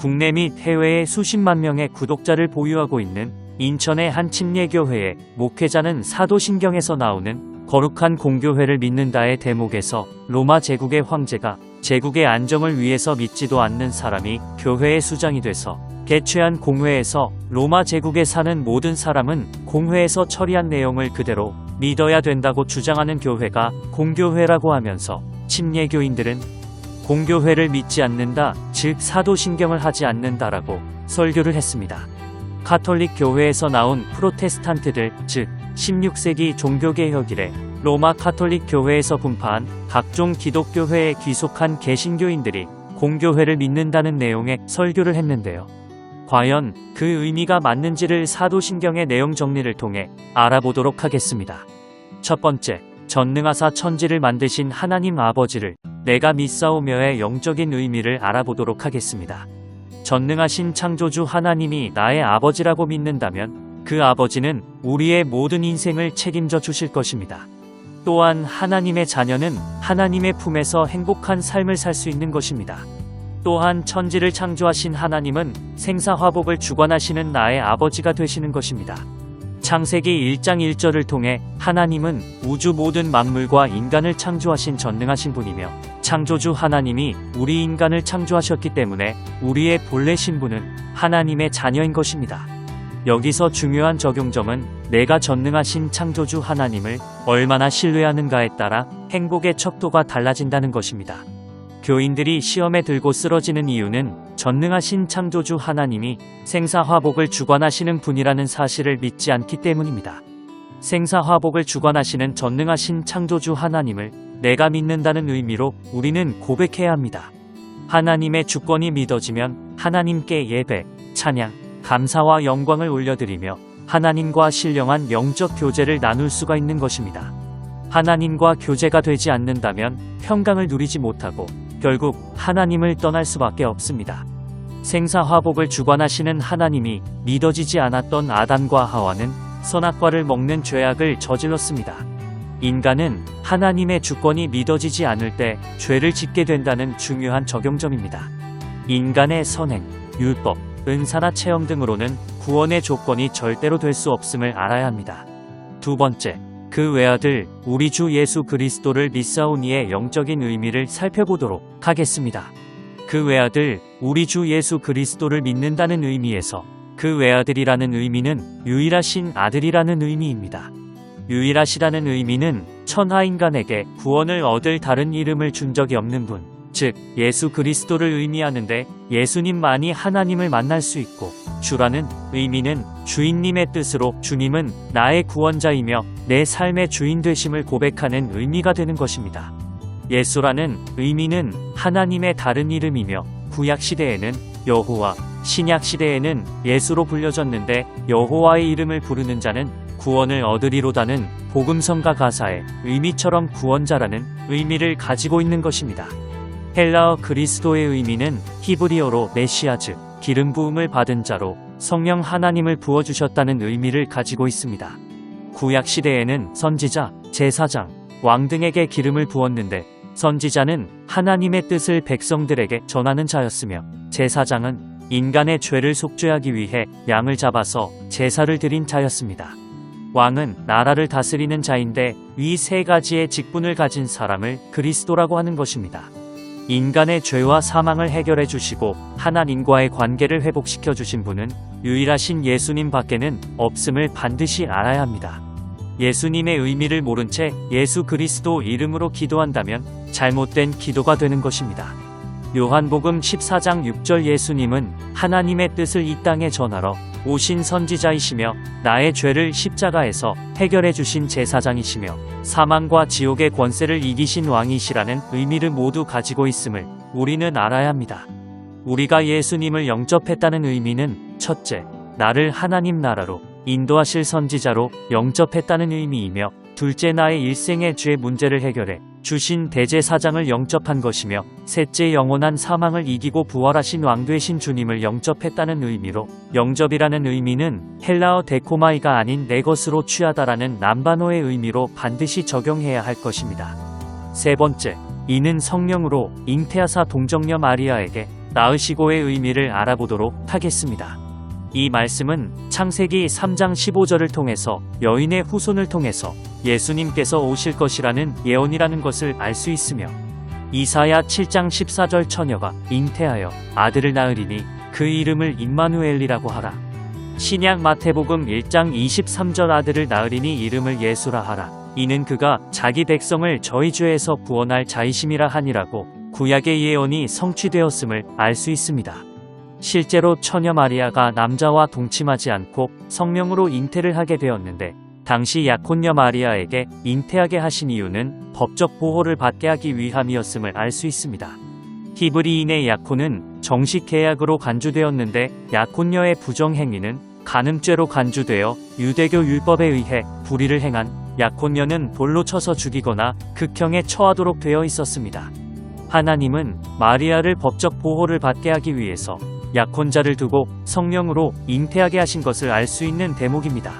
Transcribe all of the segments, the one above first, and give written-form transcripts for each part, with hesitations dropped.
국내 및 해외에 수십만 명의 구독자를 보유하고 있는 인천의 한 침례교회의 목회자는 사도신경에서 나오는 거룩한 공교회를 믿는다의 대목에서 로마 제국의 황제가 제국의 안정을 위해서 믿지도 않는 사람이 교회의 수장이 돼서 개최한 공회에서 로마 제국에 사는 모든 사람은 공회에서 처리한 내용을 그대로 믿어야 된다고 주장하는 교회가 공교회라고 하면서 침례교인들은 공교회를 믿지 않는다, 즉 사도신경을 하지 않는다라고 설교를 했습니다. 가톨릭 교회에서 나온 프로테스탄트들, 즉 16세기 종교개혁 이래 로마 가톨릭 교회에서 분파한 각종 기독교회에 귀속한 개신교인들이 공교회를 믿는다는 내용의 설교를 했는데요. 과연 그 의미가 맞는지를 사도신경의 내용 정리를 통해 알아보도록 하겠습니다. 첫 번째, 전능하사 천지를 만드신 하나님 아버지를 내가 믿사오며의 영적인 의미를 알아보도록 하겠습니다. 전능하신 창조주 하나님이 나의 아버지라고 믿는다면 그 아버지는 우리의 모든 인생을 책임져 주실 것입니다. 또한 하나님의 자녀는 하나님의 품에서 행복한 삶을 살 수 있는 것입니다. 또한 천지를 창조하신 하나님은 생사화복을 주관하시는 나의 아버지가 되시는 것입니다. 창세기 1장 1절을 통해 하나님은 우주 모든 만물과 인간을 창조하신 전능하신 분이며 창조주 하나님이 우리 인간을 창조하셨기 때문에 우리의 본래 신분은 하나님의 자녀인 것입니다. 여기서 중요한 적용점은 내가 전능하신 창조주 하나님을 얼마나 신뢰하는가에 따라 행복의 척도가 달라진다는 것입니다. 교인들이 시험에 들고 쓰러지는 이유는 전능하신 창조주 하나님이 생사화복을 주관하시는 분이라는 사실을 믿지 않기 때문입니다. 생사화복을 주관하시는 전능하신 창조주 하나님을 내가 믿는다는 의미로 우리는 고백해야 합니다. 하나님의 주권이 믿어지면 하나님께 예배, 찬양, 감사와 영광을 올려드리며 하나님과 신령한 영적 교제를 나눌 수가 있는 것입니다. 하나님과 교제가 되지 않는다면 평강을 누리지 못하고 결국 하나님을 떠날 수밖에 없습니다. 생사화복을 주관하시는 하나님이 믿어지지 않았던 아담과 하와는 선악과를 먹는 죄악을 저질렀습니다. 인간은 하나님의 주권이 믿어지지 않을 때 죄를 짓게 된다는 중요한 적용점입니다. 인간의 선행, 율법, 은사나 체험 등으로는 구원의 조건이 절대로 될 수 없음을 알아야 합니다. 두 번째, 그 외아들 우리 주 예수 그리스도를 믿사오니의 영적인 의미를 살펴보도록 하겠습니다. 그 외아들 우리 주 예수 그리스도를 믿는다는 의미에서 그 외아들이라는 의미는 유일하신 아들이라는 의미입니다. 유일하시라는 의미는 천하인간에게 구원을 얻을 다른 이름을 준 적이 없는 분, 즉 예수 그리스도를 의미하는데 예수님만이 하나님을 만날 수 있고 주라는 의미는 주인님의 뜻으로 주님은 나의 구원자이며 내 삶의 주인 되심을 고백하는 의미가 되는 것입니다. 예수라는 의미는 하나님의 다른 이름이며 구약시대에는 여호와, 신약시대에는 예수로 불려졌는데 여호와의 이름을 부르는 자는 구원을 얻으리로다는 복음성가 가사의 의미처럼 구원자라는 의미를 가지고 있는 것입니다. 헬라어 그리스도의 의미는 히브리어로 메시아 즉 기름 부음을 받은 자로 성령 하나님을 부어주셨다는 의미를 가지고 있습니다. 구약 시대에는 선지자, 제사장, 왕 등에게 기름을 부었는데 선지자는 하나님의 뜻을 백성들에게 전하는 자였으며 제사장은 인간의 죄를 속죄하기 위해 양을 잡아서 제사를 드린 자였습니다. 왕은 나라를 다스리는 자인데 이 세 가지의 직분을 가진 사람을 그리스도라고 하는 것입니다. 인간의 죄와 사망을 해결해 주시고 하나님과의 관계를 회복시켜 주신 분은 유일하신 예수님 밖에는 없음을 반드시 알아야 합니다. 예수님의 의미를 모른 채 예수 그리스도 이름으로 기도한다면 잘못된 기도가 되는 것입니다. 요한복음 14장 6절 예수님은 하나님의 뜻을 이 땅에 전하러 오신 선지자이시며 나의 죄를 십자가에서 해결해 주신 제사장이시며 사망과 지옥의 권세를 이기신 왕이시라는 의미를 모두 가지고 있음을 우리는 알아야 합니다. 우리가 예수님을 영접했다는 의미는 첫째, 나를 하나님 나라로 인도하실 선지자로 영접했다는 의미이며 둘째, 나의 일생의 죄 문제를 해결해 주신 대제사장을 영접한 것이며 셋째, 영원한 사망을 이기고 부활하신 왕 되신 주님을 영접했다는 의미로 영접이라는 의미는 헬라어 데코마이가 아닌 내 것으로 취하다라는 남반어의 의미로 반드시 적용해야 할 것입니다. 세 번째, 이는 성령으로 잉태하사 동정녀 마리아에게 낳으시고의 의미를 알아보도록 하겠습니다. 이 말씀은 창세기 3장 15절을 통해서 여인의 후손을 통해서 예수님께서 오실 것이라는 예언이라는 것을 알 수 있으며, 이사야 7장 14절 처녀가 잉태하여 아들을 낳으리니 그 이름을 임마누엘이라고 하라. 신약 마태복음 1장 23절 아들을 낳으리니 이름을 예수라 하라. 이는 그가 자기 백성을 저희 죄에서 구원할 자이심이라 하니라고 구약의 예언이 성취되었음을 알 수 있습니다. 실제로 처녀 마리아가 남자와 동침하지 않고 성령으로 잉태를 하게 되었는데, 당시 약혼녀 마리아에게 잉태하게 하신 이유는 법적 보호를 받게 하기 위함이었음을 알 수 있습니다. 히브리인의 약혼은 정식 계약으로 간주되었는데, 약혼녀의 부정행위는 간음죄로 간주되어 유대교 율법에 의해 불의를 행한 약혼녀는 돌로 쳐서 죽이거나 극형에 처하도록 되어 있었습니다. 하나님은 마리아를 법적 보호를 받게 하기 위해서 약혼자를 두고 성령으로 잉태하게 하신 것을 알 수 있는 대목입니다.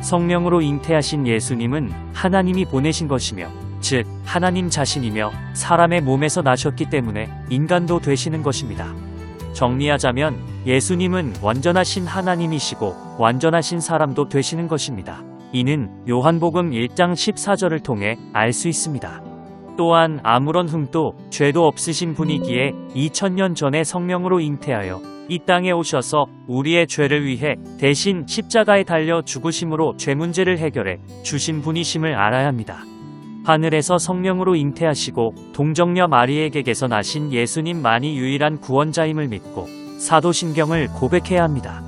성령으로 잉태하신 예수님은 하나님이 보내신 것이며, 즉 하나님 자신이며 사람의 몸에서 나셨기 때문에 인간도 되시는 것입니다. 정리하자면 예수님은 완전하신 하나님이시고 완전하신 사람도 되시는 것입니다. 이는 요한복음 1장 14절을 통해 알 수 있습니다. 또한 아무런 흠도 죄도 없으신 분이기에 2000년 전에 성령으로 잉태하여 이 땅에 오셔서 우리의 죄를 위해 대신 십자가에 달려 죽으심으로 죄 문제를 해결해 주신 분이심을 알아야 합니다. 하늘에서 성령으로 잉태하시고 동정녀 마리에게서 나신 예수님만이 유일한 구원자임을 믿고 사도신경을 고백해야 합니다.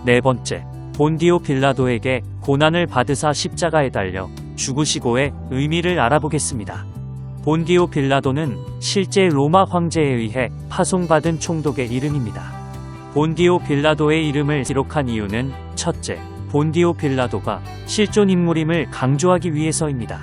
네 번째, 본디오 빌라도에게 고난을 받으사 십자가에 달려 죽으시고의 의미를 알아보겠습니다. 본디오 빌라도는 실제 로마 황제에 의해 파송받은 총독의 이름입니다. 본디오 빌라도의 이름을 기록한 이유는 첫째, 본디오 빌라도가 실존 인물임을 강조하기 위해서입니다.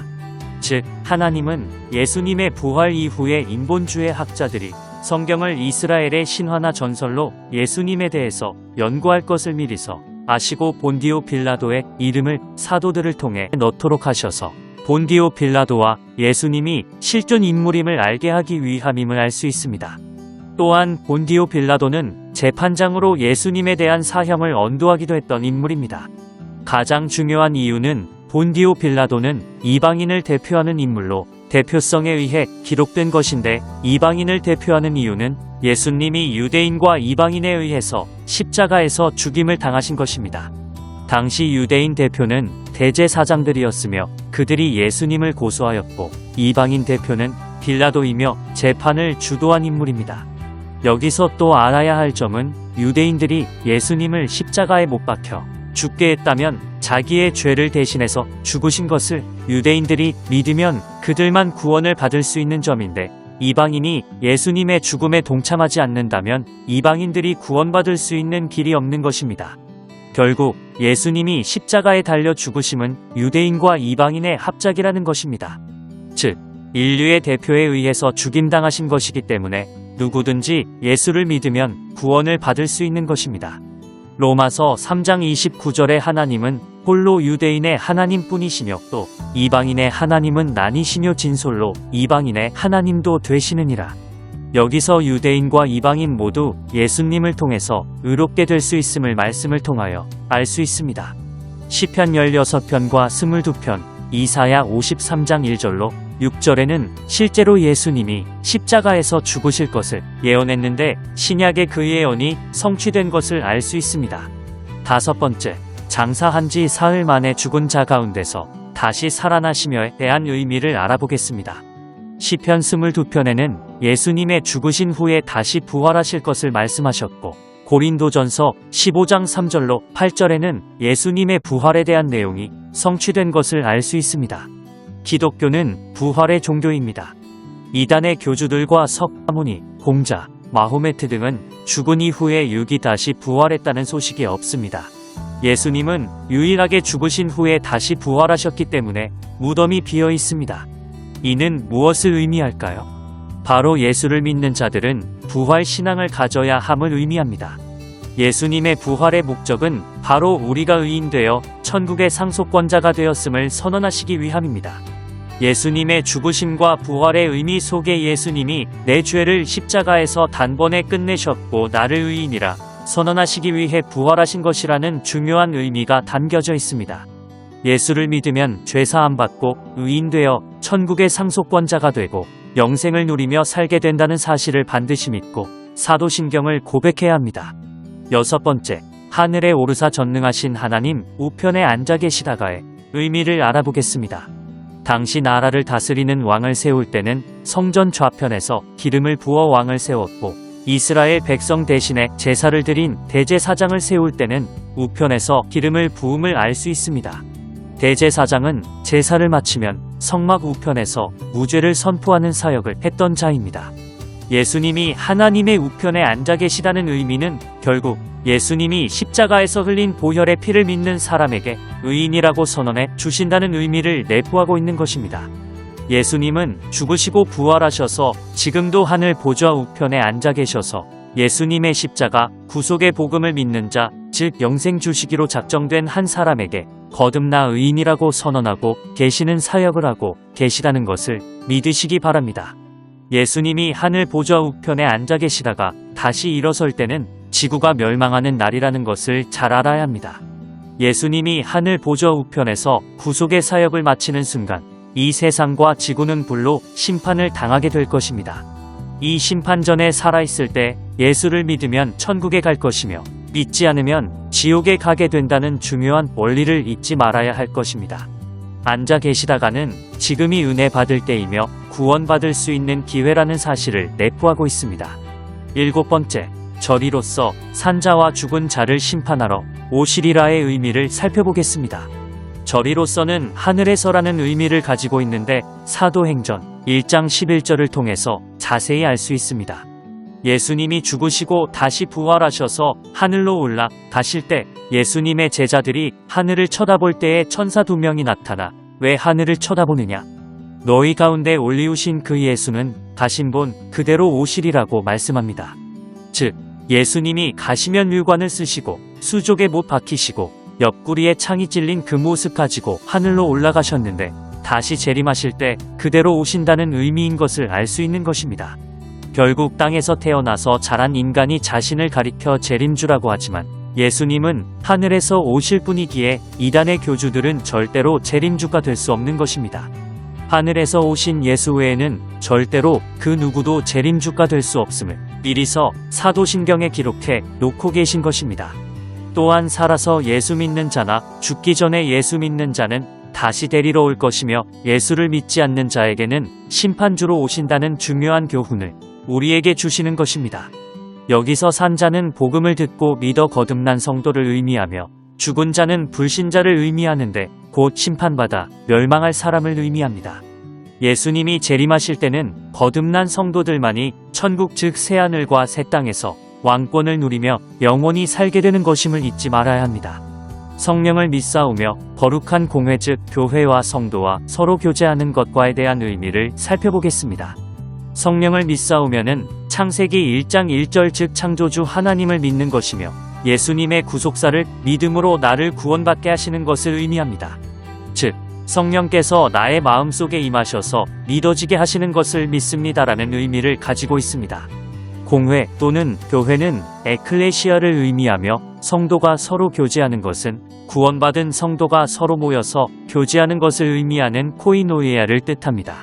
즉, 하나님은 예수님의 부활 이후에 인본주의 학자들이 성경을 이스라엘의 신화나 전설로 예수님에 대해서 연구할 것을 미리서 아시고 본디오 빌라도의 이름을 사도들을 통해 넣도록 하셔서 본디오 빌라도와 예수님이 실존 인물임을 알게 하기 위함임을 알 수 있습니다. 또한 본디오 빌라도는 재판장으로 예수님에 대한 사형을 언도하기도 했던 인물입니다. 가장 중요한 이유는 본디오 빌라도는 이방인을 대표하는 인물로 대표성에 의해 기록된 것인데, 이방인을 대표하는 이유는 예수님이 유대인과 이방인에 의해서 십자가에서 죽임을 당하신 것입니다. 당시 유대인 대표는 대제사장들이었으며 그들이 예수님을 고소하였고, 이방인 대표는 빌라도이며 재판을 주도한 인물입니다. 여기서 또 알아야 할 점은 유대인들이 예수님을 십자가에 못 박혀 죽게 했다면 자기의 죄를 대신해서 죽으신 것을 유대인들이 믿으면 그들만 구원을 받을 수 있는 점인데, 이방인이 예수님의 죽음에 동참하지 않는다면 이방인들이 구원받을 수 있는 길이 없는 것입니다. 결국 예수님이 십자가에 달려 죽으심은 유대인과 이방인의 합작이라는 것입니다. 즉, 인류의 대표에 의해서 죽임당하신 것이기 때문에 누구든지 예수를 믿으면 구원을 받을 수 있는 것입니다. 로마서 3장 29절에 하나님은 홀로 유대인의 하나님뿐이시며 또 이방인의 하나님은 나니시뇨 진솔로 이방인의 하나님도 되시느니라. 여기서 유대인과 이방인 모두 예수님을 통해서 의롭게 될 수 있음을 말씀을 통하여 알 수 있습니다. 시편 16편과 22편, 이사야 53장 1절로 6절에는 실제로 예수님이 십자가에서 죽으실 것을 예언했는데, 신약의 그 예언이 성취된 것을 알 수 있습니다. 다섯 번째, 장사한 지 사흘 만에 죽은 자 가운데서 다시 살아나시며에 대한 의미를 알아보겠습니다. 시편 22편에는 예수님의 죽으신 후에 다시 부활하실 것을 말씀하셨고, 고린도전서 15장 3절로 8절에는 예수님의 부활에 대한 내용이 성취된 것을 알 수 있습니다. 기독교는 부활의 종교입니다. 이단의 교주들과 석가모니, 공자, 마호메트 등은 죽은 이후에 육이 다시 부활했다는 소식이 없습니다. 예수님은 유일하게 죽으신 후에 다시 부활하셨기 때문에 무덤이 비어 있습니다. 이는 무엇을 의미할까요? 바로 예수를 믿는 자들은 부활 신앙을 가져야 함을 의미합니다. 예수님의 부활의 목적은 바로 우리가 의인되어 천국의 상속권자가 되었음을 선언하시기 위함입니다. 예수님의 죽으심과 부활의 의미 속에 예수님이 내 죄를 십자가에서 단번에 끝내셨고 나를 의인이라 선언하시기 위해 부활하신 것이라는 중요한 의미가 담겨져 있습니다. 예수를 믿으면 죄사함 받고 의인되어 천국의 상속권자가 되고 영생을 누리며 살게 된다는 사실을 반드시 믿고 사도신경을 고백해야 합니다. 6번째, 하늘에 오르사 전능하신 하나님 우편에 앉아 계시다가의 의미를 알아보겠습니다. 당시 나라를 다스리는 왕을 세울 때는 성전 좌편에서 기름을 부어 왕을 세웠고 이스라엘 백성 대신에 제사를 드린 대제사장을 세울 때는 우편에서 기름을 부음을 알 수 있습니다. 대제사장은 제사를 마치면 성막 우편에서 무죄를 선포하는 사역을 했던 자입니다. 예수님이 하나님의 우편에 앉아 계시다는 의미는 결국 예수님이 십자가에서 흘린 보혈의 피를 믿는 사람에게 의인이라고 선언해 주신다는 의미를 내포하고 있는 것입니다. 예수님은 죽으시고 부활하셔서 지금도 하늘 보좌 우편에 앉아 계셔서 예수님의 십자가 구속의 복음을 믿는 자, 즉 영생 주시기로 작정된 한 사람에게 거듭나 의인이라고 선언하고 계시는 사역을 하고 계시다는 것을 믿으시기 바랍니다. 예수님이 하늘 보좌 우편에 앉아 계시다가 다시 일어설 때는 지구가 멸망하는 날이라는 것을 잘 알아야 합니다. 예수님이 하늘 보좌 우편에서 구속의 사역을 마치는 순간 이 세상과 지구는 불로 심판을 당하게 될 것입니다. 이 심판 전에 살아있을 때 예수를 믿으면 천국에 갈 것이며 믿지 않으면 지옥에 가게 된다는 중요한 원리를 잊지 말아야 할 것입니다. 앉아 계시다가는 지금이 은혜 받을 때이며 구원받을 수 있는 기회라는 사실을 내포하고 있습니다. 7번째, 저리로서 산자와 죽은 자를 심판하러 오시리라의 의미를 살펴보겠습니다. 저리로서는 하늘에서라는 의미를 가지고 있는데 사도행전 1장 11절을 통해서 자세히 알 수 있습니다. 예수님이 죽으시고 다시 부활하셔서 하늘로 올라 가실 때 예수님의 제자들이 하늘을 쳐다볼 때에 천사 2명이 나타나 왜 하늘을 쳐다보느냐? 너희 가운데 올리우신 그 예수는 가신 분 그대로 오시리라고 말씀합니다. 즉 예수님이 가시면 뮤관을 쓰시고 수족에 못 박히시고 옆구리에 창이 찔린 그 모습 가지고 하늘로 올라가셨는데 다시 재림하실 때 그대로 오신다는 의미인 것을 알 수 있는 것입니다. 결국 땅에서 태어나서 자란 인간이 자신을 가리켜 재림주라고 하지만 예수님은 하늘에서 오실 분이기에 이단의 교주들은 절대로 재림주가 될 수 없는 것입니다. 하늘에서 오신 예수 외에는 절대로 그 누구도 재림주가 될 수 없음을 미리서 사도신경에 기록해 놓고 계신 것입니다. 또한 살아서 예수 믿는 자나 죽기 전에 예수 믿는 자는 다시 데리러 올 것이며 예수를 믿지 않는 자에게는 심판주로 오신다는 중요한 교훈을 우리에게 주시는 것입니다. 여기서 산 자는 복음을 듣고 믿어 거듭난 성도를 의미하며 죽은 자는 불신자를 의미하는데 곧 심판받아 멸망할 사람을 의미합니다. 예수님이 재림하실 때는 거듭난 성도들만이 천국 즉 새하늘과 새 땅에서 왕권을 누리며 영원히 살게 되는 것임을 잊지 말아야 합니다. 성령을 믿사오며 거룩한 공회 즉 교회와 성도와 서로 교제하는 것과에 대한 의미를 살펴보겠습니다. 성령을 믿사오면은 창세기 1장 1절 즉 창조주 하나님을 믿는 것이며 예수님의 구속사를 믿음으로 나를 구원받게 하시는 것을 의미합니다. 즉 성령께서 나의 마음속에 임하셔서 믿어지게 하시는 것을 믿습니다라는 의미를 가지고 있습니다. 공회 또는 교회는 에클레시아를 의미하며 성도가 서로 교제하는 것은 구원받은 성도가 서로 모여서 교제하는 것을 의미하는 코이노이아를 뜻합니다.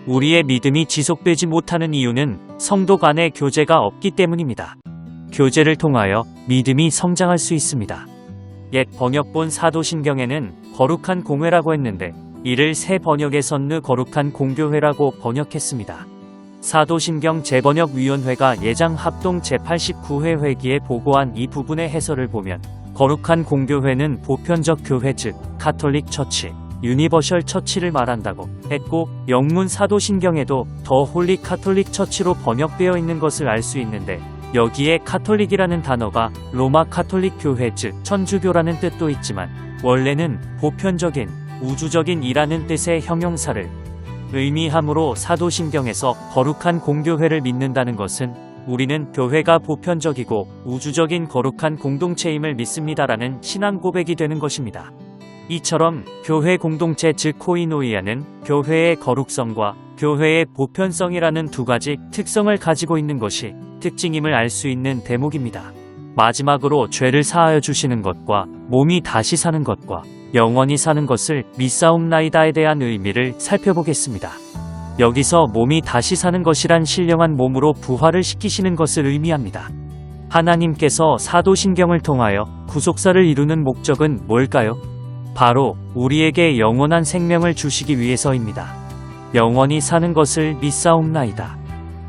우리의 믿음이 지속되지 못하는 이유는 성도 간의 교제가 없기 때문입니다. 교제를 통하여 믿음이 성장할 수 있습니다. 옛 번역본 사도신경에는 거룩한 공회라고 했는데 이를 새 번역에선 느 거룩한 공교회라고 번역했습니다. 사도신경 재번역위원회가 예장 합동 제89회 회기에 보고한 이 부분의 해설을 보면 거룩한 공교회는 보편적 교회 즉 카톨릭 처치, 유니버셜 처치를 말한다고 했고 영문 사도신경에도 더 홀리 카톨릭 처치로 번역되어 있는 것을 알 수 있는데 여기에 카톨릭이라는 단어가 로마 카톨릭 교회 즉 천주교라는 뜻도 있지만 원래는 보편적인, 우주적인 이라는 뜻의 형용사를 의미하므로 사도신경에서 거룩한 공교회를 믿는다는 것은 우리는 교회가 보편적이고 우주적인 거룩한 공동체임을 믿습니다라는 신앙 고백이 되는 것입니다. 이처럼 교회 공동체 즉 코이노이아는 교회의 거룩성과 교회의 보편성이라는 두 가지 특성을 가지고 있는 것이 특징임을 알 수 있는 대목입니다. 마지막으로 죄를 사하여 주시는 것과 몸이 다시 사는 것과 영원히 사는 것을 믿사옵나이다에 대한 의미를 살펴보겠습니다. 여기서 몸이 다시 사는 것이란 신령한 몸으로 부활을 시키시는 것을 의미합니다. 하나님께서 사도신경을 통하여 구속사를 이루는 목적은 뭘까요? 바로 우리에게 영원한 생명을 주시기 위해서입니다. 영원히 사는 것을 믿사옵나이다.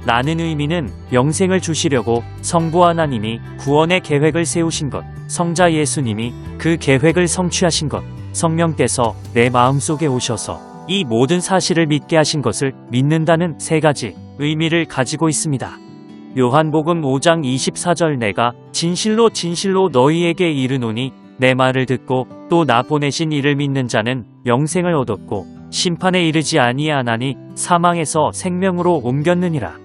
라는 의미는 영생을 주시려고 성부 하나님이 구원의 계획을 세우신 것, 성자 예수님이 그 계획을 성취하신 것, 성령께서 내 마음속에 오셔서 이 모든 사실을 믿게 하신 것을 믿는다는 세 가지 의미를 가지고 있습니다. 요한복음 5장 24절 내가 진실로 진실로 너희에게 이르노니 내 말을 듣고 또 나 보내신 이를 믿는 자는 영생을 얻었고 심판에 이르지 아니하나니 사망에서 생명으로 옮겼느니라.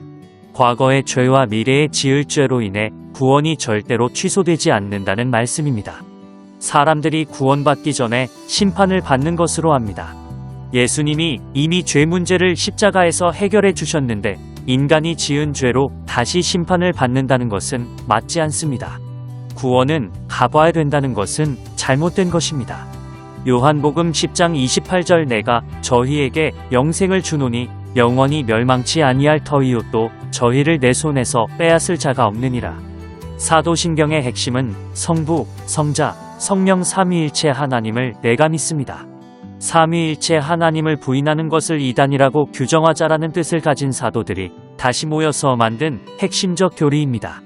과거의 죄와 미래의 지을 죄로 인해 구원이 절대로 취소되지 않는다는 말씀입니다. 사람들이 구원받기 전에 심판을 받는 것으로 합니다. 예수님이 이미 죄 문제를 십자가에서 해결해 주셨는데 인간이 지은 죄로 다시 심판을 받는다는 것은 맞지 않습니다. 구원은 갚아야 된다는 것은 잘못된 것입니다. 요한복음 10장 28절 내가 저희에게 영생을 주노니 영원히 멸망치 아니할 터이요 또 저희를 내 손에서 빼앗을 자가 없느니라. 사도신경의 핵심은 성부, 성자, 성령 삼위일체 하나님을 내가 믿습니다. 삼위일체 하나님을 부인하는 것을 이단이라고 규정하자라는 뜻을 가진 사도들이 다시 모여서 만든 핵심적 교리입니다.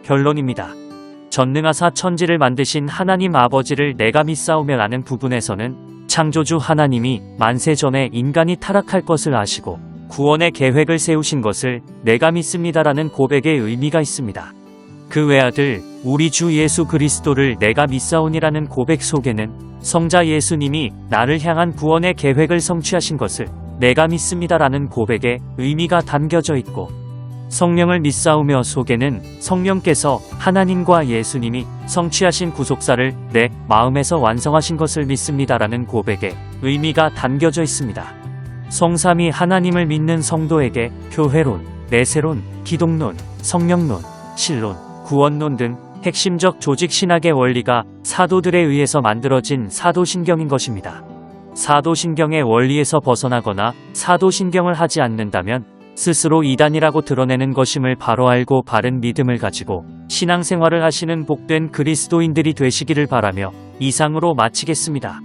결론입니다. 전능하사 천지를 만드신 하나님 아버지를 내가 믿사오며 라는 부분에서는 창조주 하나님이 만세 전에 인간이 타락할 것을 아시고 구원의 계획을 세우신 것을 내가 믿습니다라는 고백의 의미가 있습니다. 그 외아들 우리 주 예수 그리스도를 내가 믿사오니라는 고백 속에는 성자 예수님이 나를 향한 구원의 계획을 성취하신 것을 내가 믿습니다라는 고백의 의미가 담겨져 있고 성령을 믿사오며 속에는 성령께서 하나님과 예수님이 성취하신 구속사를 내 마음에서 완성하신 것을 믿습니다라는 고백의 의미가 담겨져 있습니다. 성삼위 하나님을 믿는 성도에게 교회론, 내세론, 기독론, 성령론, 신론, 구원론 등 핵심적 조직 신학의 원리가 사도들에 의해서 만들어진 사도신경인 것입니다. 사도신경의 원리에서 벗어나거나 사도신경을 하지 않는다면 스스로 이단이라고 드러내는 것임을 바로 알고 바른 믿음을 가지고 신앙생활을 하시는 복된 그리스도인들이 되시기를 바라며 이상으로 마치겠습니다.